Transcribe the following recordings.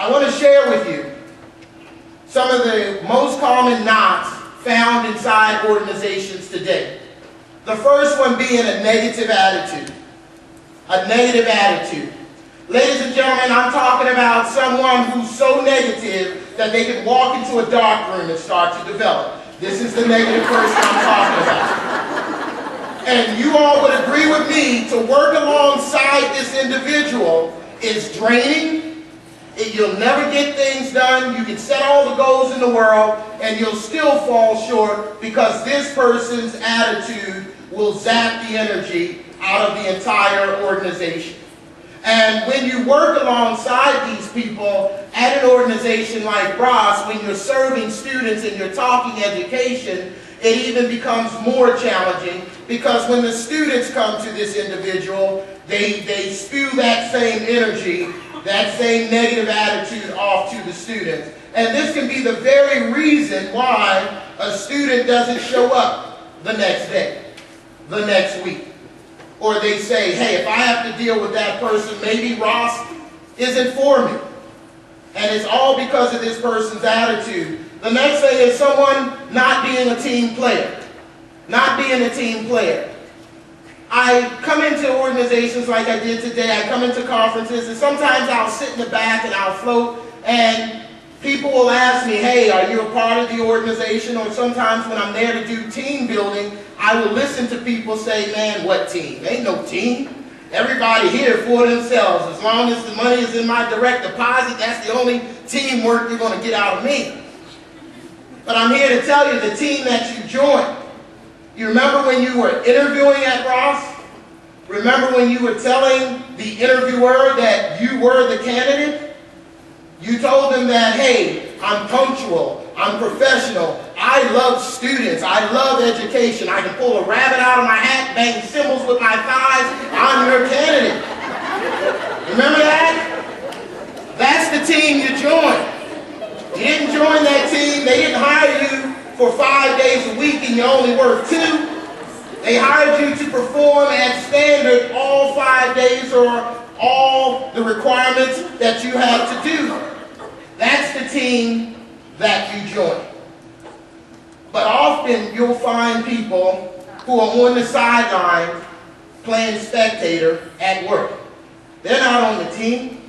I want to share with you some of the most common knots found inside organizations today. The first one being a negative attitude. A negative attitude. Ladies and gentlemen, I'm talking about someone who's so negative that they can walk into a dark room and start to develop. This is the negative person I'm talking about. And you all would agree with me, to work alongside this individual is draining. You'll never get things done. You can set all the goals in the world and you'll still fall short because this person's attitude will zap the energy out of the entire organization. And when you work alongside these people at an organization like Ross, when you're serving students and you're talking education, it even becomes more challenging because when the students come to this individual, they spew that same energy, that same negative attitude off to the students. And this can be the very reason why a student doesn't show up the next day, the next week. Or they say, hey, if I have to deal with that person, maybe Ross isn't for me. And it's all because of this person's attitude. The next thing is someone not being a team player. Not being a team player. I come into organizations like I did today. I come into conferences, and sometimes I'll sit in the back and I'll float, and people will ask me, hey, are you a part of the organization? Or sometimes when I'm there to do team building, I will listen to people say, man, what team? Ain't no team. Everybody here for themselves. As long as the money is in my direct deposit, that's the only teamwork you're going to get out of me. But I'm here to tell you the team that you joined. You remember when you were interviewing at Ross? Remember when you were telling the interviewer that you were the candidate? You told them that, hey, I'm punctual, I'm professional, I love students, I love education, I can pull a rabbit out of my hat, bang cymbals with my thighs, I'm your candidate. Remember that? That's the team you joined. You didn't join that team, they didn't hire you for 5 days a week and you only work 2. They hired you to perform at standard all 5 days or all the requirements that you have to do. That's the team that you join. But often you'll find people who are on the sidelines playing spectator at work. They're not on the team.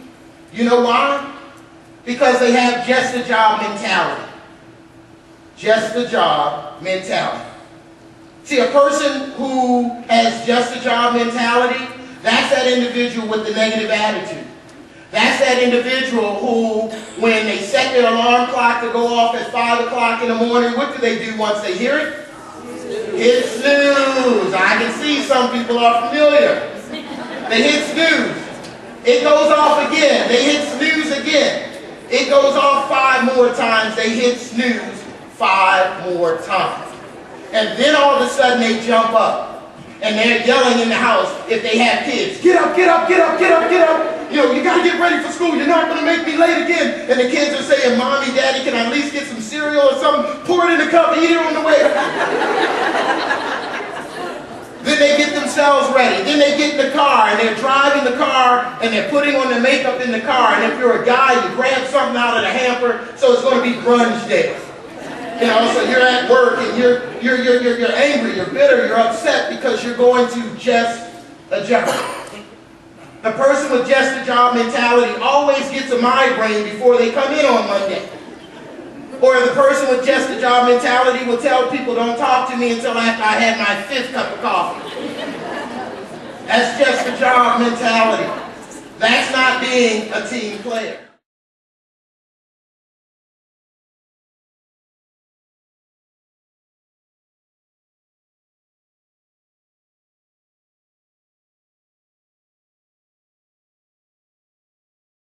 You know why? Because they have just a job mentality. Just a job mentality. See, a person who has just a job mentality, that's that individual with the negative attitude. That's that individual who, when they set their alarm clock to go off at 5 o'clock in the morning, what do they do once they hear it? Hit snooze. I can see some people are familiar. They hit snooze. It goes off again. They hit snooze again. It goes off 5 more times. They hit snooze 5 more times. And then all of a sudden they jump up. And they're yelling in the house if they have kids. Get up, get up, get up, get up, get up. You know, you got to get ready for school. You're not going to make me late again. And the kids are saying, Mommy, Daddy, can I at least get some cereal or something? Pour it in the cup and eat it on the way. Then they get themselves ready. Then they get in the car and they're driving the car and they're putting on the makeup in the car. And if you're a guy, you grab something out of the hamper, so it's going to be grunge day. You know, so you're at work and you're angry, you're bitter, you're upset because you're going to just a job. The person with just a job mentality always gets a migraine before they come in on Monday. Or the person with just a job mentality will tell people, don't talk to me until after I had my 5th cup of coffee. That's just a job mentality. That's not being a team player.